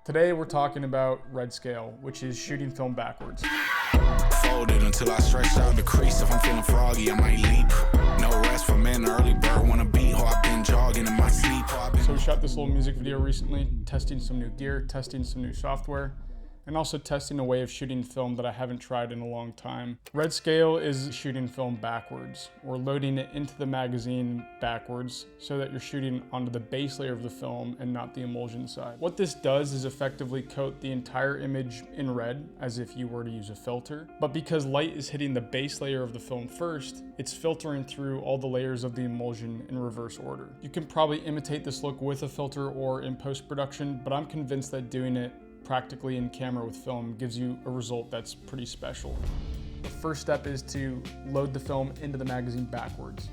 Today we're talking about Redscale, which is shooting film backwards. Folded until I stretch out the crease. If I'm feeling froggy, I might leap. No rest for man, early bird wanna beat. Oh, I've been jogging in my sleep. So we shot this little music video recently, testing some new gear, testing some new software, and also testing a way of shooting film that I haven't tried in a long time. Redscale is shooting film backwards. We're loading it into the magazine backwards so that you're shooting onto the base layer of the film and not the emulsion side. What this does is effectively coat the entire image in red as if you were to use a filter. But because light is hitting the base layer of the film first, it's filtering through all the layers of the emulsion in reverse order. You can probably imitate this look with a filter or in post-production, but I'm convinced that doing it practically in camera with film gives you a result that's pretty special. The first step is to load the film into the magazine backwards.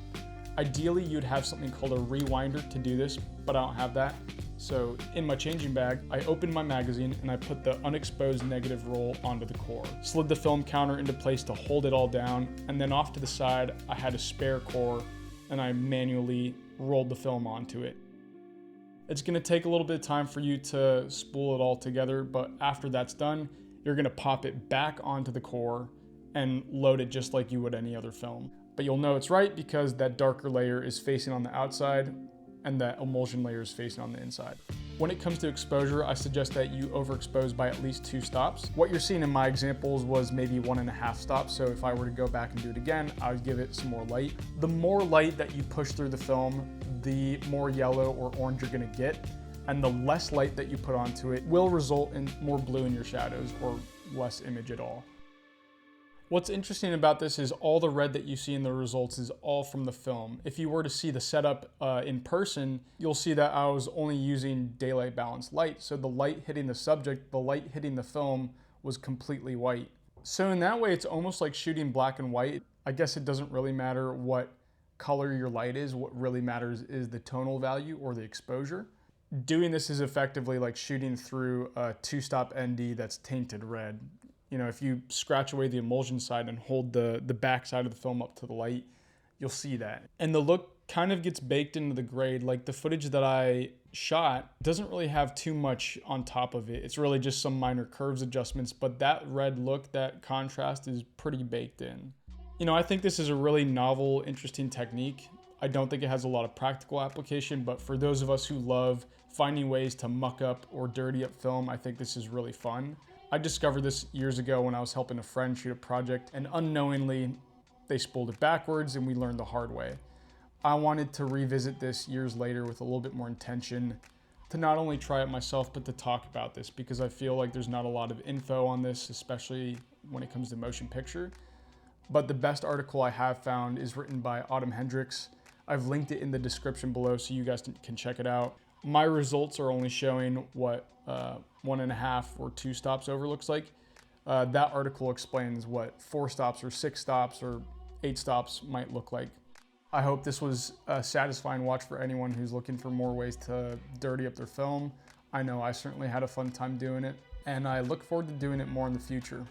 Ideally, you'd have something called a rewinder to do this, but I don't have that. So in my changing bag, I opened my magazine and I put the unexposed negative roll onto the core. Slid the film counter into place to hold it all down, and then off to the side, I had a spare core and I manually rolled the film onto it. It's gonna take a little bit of time for you to spool it all together, but after that's done, you're gonna pop it back onto the core and load it just like you would any other film. But you'll know it's right because that darker layer is facing on the outside and that emulsion layer is facing on the inside. When it comes to exposure, I suggest that you overexpose by at least 2 stops. What you're seeing in my examples was maybe 1.5 stops, so if I were to go back and do it again, I would give it some more light. The more light that you push through the film, the more yellow or orange you're gonna get, and the less light that you put onto it will result in more blue in your shadows or less image at all. What's interesting about this is all the red that you see in the results is all from the film. If you were to see the setup in person, you'll see that I was only using daylight balanced light. So the light hitting the subject, the light hitting the film was completely white. So in that way, it's almost like shooting black and white. I guess it doesn't really matter what color your light is. What really matters is the tonal value or the exposure. Doing this is effectively like shooting through a 2-stop ND that's tainted red. You know, if you scratch away the emulsion side and hold the back side of the film up to the light, you'll see that. And the look kind of gets baked into the grade. Like the footage that I shot doesn't really have too much on top of it. It's really just some minor curves adjustments, but that red look, that contrast is pretty baked in. You know, I think this is a really novel, interesting technique. I don't think it has a lot of practical application, but for those of us who love finding ways to muck up or dirty up film, I think this is really fun. I discovered this years ago when I was helping a friend shoot a project, and unknowingly, they spooled it backwards and we learned the hard way. I wanted to revisit this years later with a little bit more intention to not only try it myself, but to talk about this because I feel like there's not a lot of info on this, especially when it comes to motion picture. But the best article I have found is written by Autumn Hendrix. I've linked it in the description below so you guys can check it out. My results are only showing what 1.5 or 2 stops over looks like. That article explains what 4 stops or 6 stops or 8 stops might look like. I hope this was a satisfying watch for anyone who's looking for more ways to dirty up their film. I know I certainly had a fun time doing it, and I look forward to doing it more in the future.